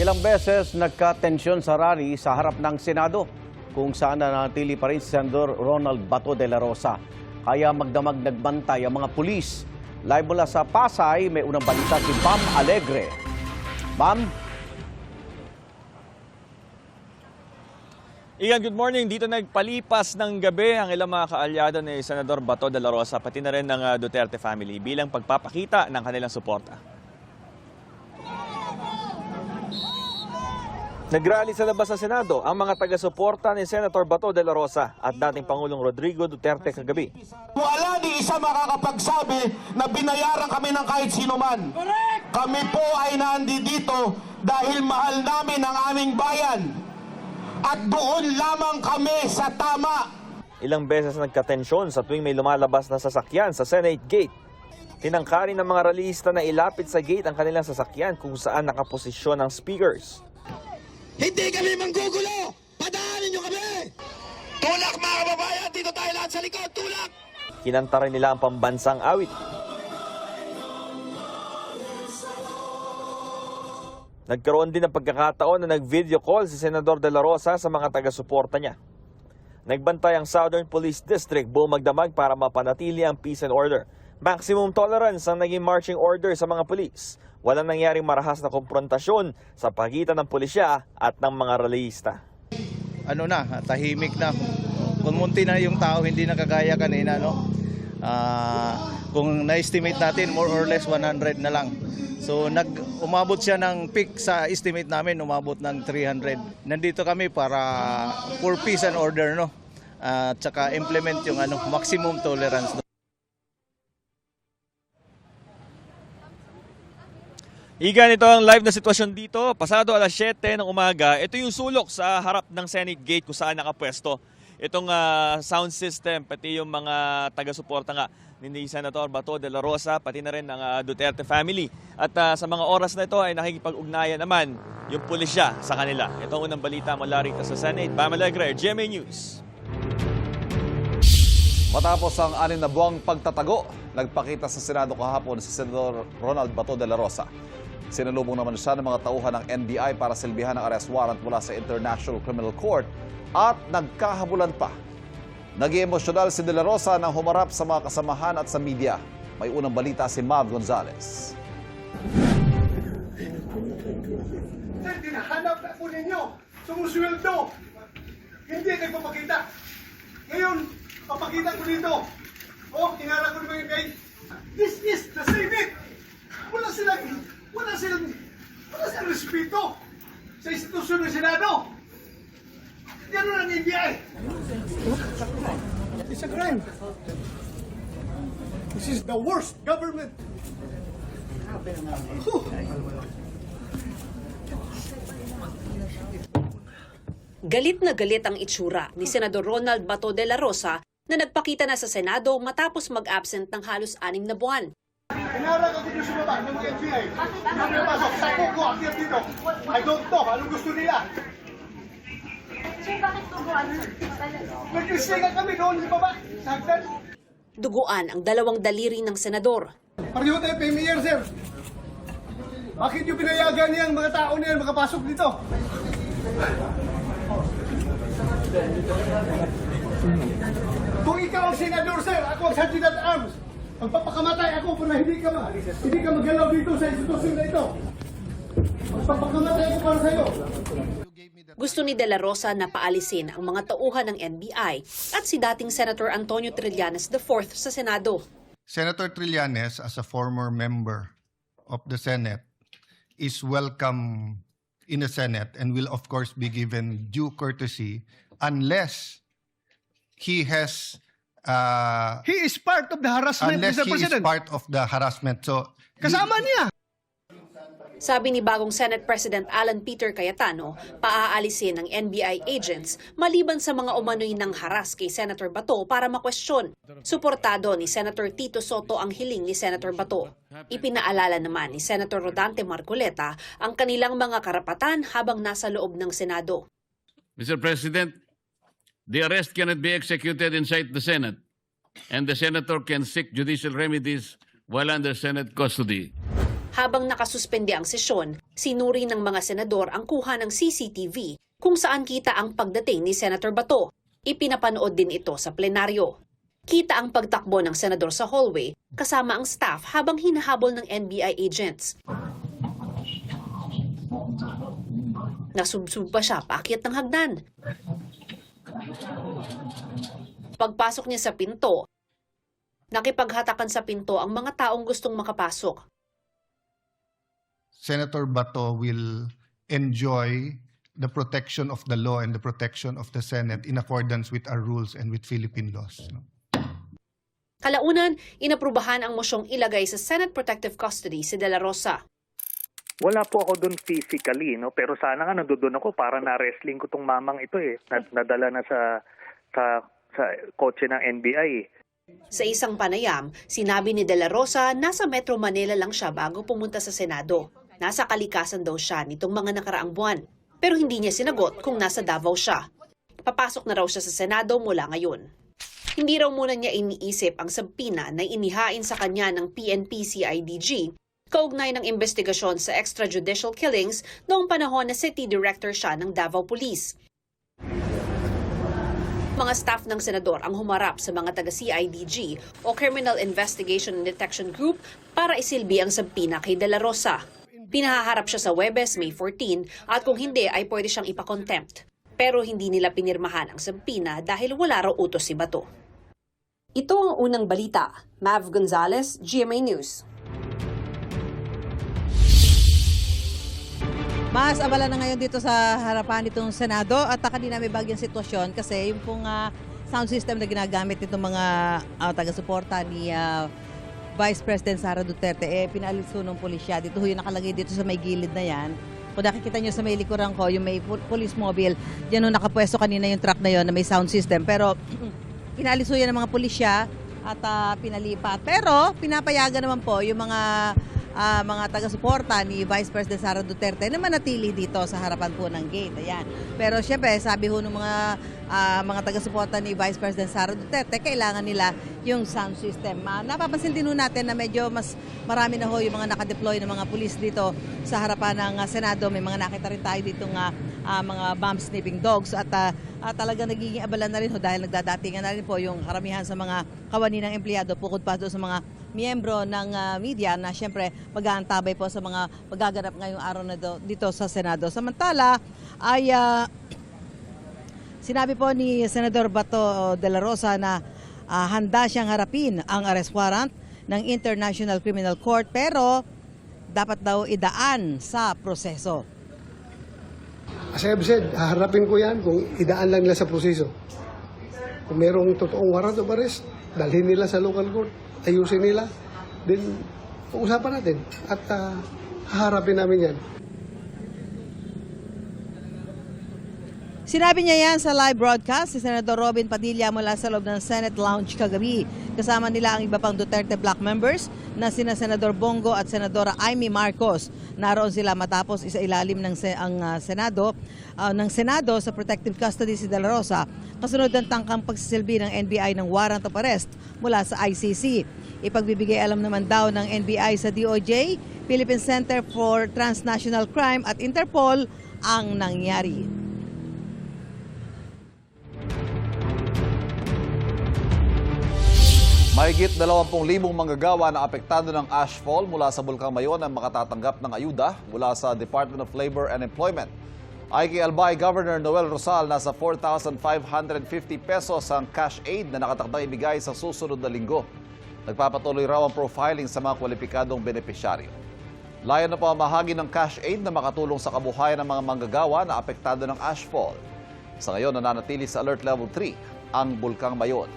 Ilang beses nagka-tensyon sa rally sa harap ng Senado kung saan nanatili pa rin si Senador Ronald Bato de la Rosa. Kaya magdamag nagbantay ang mga pulis. Live mula sa Pasay, may unang balita si Bam Alegre. Bam? Ian, good morning. Dito nagpalipas ng gabi ang ilang mga kaalyado ni Senador Bato de la Rosa, pati na rin ng Duterte family bilang pagpapakita ng kanilang suporta. Nagrally sa labas ng Senado ang mga taga-suporta ni Senator Bato de la Rosa at dating Pangulong Rodrigo Duterte kagabi. Wala ni isa makakapagsabi na binayaran kami ng kahit sino man. Kami po ay nandito dahil mahal namin ang aming bayan. At doon lamang kami sa tama. Ilang beses nagkatensyon sa tuwing may lumalabas na sasakyan sa Senate Gate. Tinangkari ng mga rallyista na ilapit sa gate ang kanilang sasakyan kung saan nakaposisyon ang speakers. Hindi kami manggugulo! Padaanin nyo kami! Tulak mga kababayan! Dito tayo lahat sa likod! Tulak! Kinanta rin nila ang pambansang awit. Nagkaroon din ng pagkakataon na nag-video call si Senador de la Rosa sa mga taga-suporta niya. Nagbantay ang Southern Police District buong magdamag para mapanatili ang peace and order. Maximum tolerance ang naging marching order sa mga pulis. Walang nangyaring marahas na komprontasyon sa pagitan ng pulisya at ng mga rallyista. Tahimik na. Kung munti na yung tao, hindi nakagaya kanina, no? Kung na-estimate natin, more or less 100 na lang. So, umabot siya ng peak sa estimate namin, umabot ng 300. Nandito kami para for peace and order, no? At saka implement yung maximum tolerance. Igan, ito ang live na sitwasyon dito. Pasado alas 7 ng umaga, ito yung sulok sa harap ng Senate Gate kung saan nakapwesto. Itong sound system, pati yung mga taga-suporta nga ni Senator Bato de la Rosa, pati na rin ng Duterte family. At sa mga oras na ito ay nakikipag-ugnayan naman yung pulisya sa kanila. Ito ang unang balita mula rito sa Senate. Bam Alegre, GMA News. Matapos ang 6 na buwang pagtatago, nagpakita sa Senado kahapon si Senador Ronald Bato de la Rosa. Sinalubong naman siya ng mga tauhan ng NBI para silbihan ng arrest warrant mula sa International Criminal Court at nagkahabulan pa. Nag-emosyonal si De La Rosa nang humarap sa mga kasamahan at sa media. May unang balita si Mav Gonzalez. Sir, tinahanap na po ninyo. Sumusweldo. Hindi nagpapakita. Ngayon, papakita ko dito. Tinara ko naman yung guys. This is the Senate. Wala silang respeto sa institusyon ng Senado. Ganun ang NBI. It's a crime. This is the worst government. Galit na galit ang itsura ni Senador Ronald Bato de la Rosa na nagpakita na sa Senado matapos mag-absent ng halos 6 na buwan. Pinarang ako dito sa baba ng mga NBI. Hindi na pasok. Sako ko, akit dito. I don't know. Anong gusto nila? Sir, bakit tubuan? Nag-istiga kami doon sa baba. Sagdan. Duguan ang 2 daliri ng senador. Pareho tayo premier, sir. Bakit yung pinayagan niyang mga tao niyan makapasok dito? Kung ikaw ang senador, sir, ako ang sergeant at arms. Magpapakamatay ako kung hindi ka magalaw dito sa institusyon na ito. Magpapakamatay ako para sa'yo. Gusto ni De La Rosa na paalisin ang mga tauhan ng NBI at si dating Senator Antonio Trillanes IV sa Senado. Senator Trillanes, as a former member of the Senate, is welcome in the Senate and will of course be given due courtesy unless he has He is part of the harassment, unless Mr. he is President. part of the harassment. So Kasama niya. Sabi ni bagong Senate President Alan Peter Cayetano, paaalisin ng NBI agents maliban sa mga umano'y nang haras kay Senator Bato para makwestiyon. Suportado ni Senator Tito Soto ang hiling ni Senator Bato. Ipinaalala naman ni Senator Rodante Marcoleta ang kanilang mga karapatan habang nasa loob ng Senado. Mr. President, the arrest cannot be executed inside the Senate, and the senator can seek judicial remedies while under Senate custody. Habang nakasuspende ang sesyon, sinuri ng mga senador ang kuha ng CCTV kung saan kita ang pagdating ni Senator Bato. Ipinapanood din ito sa plenaryo. Kita ang pagtakbo ng senador sa hallway kasama ang staff habang hinahabol ng NBI agents. Nasubsub pa siya paakyat ng hagdan. Pagpasok niya sa pinto, nakipaghatakan sa pinto ang mga taong gustong makapasok. Senator Bato will enjoy the protection of the law and the protection of the Senate in accordance with our rules and with Philippine laws. Kalaunan, inaprubahan ang mosyong ilagay sa Senate Protective Custody si De La Rosa. Wala po ako doon physically, no? Pero sana nga nandoon ako para na-wrestling ko tong mamang ito eh. Nadala na sa kotse ng NBI. Sa isang panayam, sinabi ni De La Rosa nasa Metro Manila lang siya bago pumunta sa Senado. Nasa kalikasan daw siya nitong mga nakaraang buwan. Pero hindi niya sinagot kung nasa Davao siya. Papasok na raw siya sa Senado mula ngayon. Hindi raw muna niya iniisip ang sabpina na inihain sa kanya ng PNP-CIDG kaugnay ng investigasyon sa extrajudicial killings noong panahon na City Director siya ng Davao Police. Mga staff ng senador ang humarap sa mga taga-CIDG o Criminal Investigation and Detection Group para isilbi ang sabpina kay De La Rosa. Pinahaharap siya sa Huwebes, May 14 at kung hindi ay pwede siyang ipakontempt. Pero hindi nila pinirmahan ang sabpina dahil wala raw utos si Bato. Ito ang unang balita. Mav Gonzalez, GMA News. Mas abala na ngayon dito sa harapan nitong Senado at kanina may bagyang sitwasyon kasi yung pong sound system na ginagamit nitong mga taga-suporta ni Vice President Sara Duterte, pinaliso ng pulisya. Dito yung nakalagay dito sa may gilid na yan. Kung nakikita nyo sa may likuran ko, yung may police mobile, yan yung nakapwesto kanina yung truck na yon na may sound system. Pero pinaliso yan ng mga pulisya at pinalipat. Pero pinapayagan naman po yung mga taga-suporta ni Vice President Sara Duterte na manatili dito sa harapan po ng gate. Ayan. Pero syempre, sabi ho ng mga taga-suporta ni Vice President Sara Duterte, kailangan nila yung sound system. Napapansin din natin na medyo mas marami na ho yung mga nakadeploy ng mga pulis dito sa harapan ng Senado. May mga nakita rin tayo dito mga bomb sniffing dogs at talaga nagiging abala na rin ho dahil nagdadatingan na rin po yung karamihan sa mga kawani ng empleyado bukod pa doon sa mga miyembro ng media na siyempre mag-aantabay po sa mga magaganap ngayong araw na dito sa Senado. Samantala ay sinabi po ni Senador Bato de la Rosa na handa siyang harapin ang arrest warrant ng International Criminal Court pero dapat daw idaan sa proseso. As I've said, haharapin ko yan kung idaan lang nila sa proseso. Kung merong totoong warrant of arrest, dalhin nila sa local court, ayusin nila, then usapan natin at haharapin namin yan. Sinabi niya yan sa live broadcast si Senador Robin Padilla mula sa loob ng Senate Lounge kagabi. Kasama nila ang iba pang Duterte Black members na sina Senador Bongo at Senadora Amy Marcos. Naroon sila matapos isailalim ng Senado sa protective custody si De La Rosa kasunod ng tangkang pagsisilbi ng NBI ng warrant of arrest mula sa ICC. Ipagbibigay alam naman daw ng NBI sa DOJ, Philippine Center for Transnational Crime at Interpol ang nangyari. Mahigit 20,000 manggagawa na apektado ng ashfall mula sa Bulkang Mayon ang makatatanggap ng ayuda mula sa Department of Labor and Employment. Ay kay Albay Governor Noel Rosal, nasa 4,550 pesos ang cash aid na nakatakdang ibigay sa susunod na linggo. Nagpapatuloy raw ang profiling sa mga kwalipikadong benepisyaryo. Layo na pamahagi ng cash aid na makatulong sa kabuhayan ng mga manggagawa na apektado ng ashfall. Sa ngayon, nananatili sa Alert Level 3 ang Bulkang Mayon.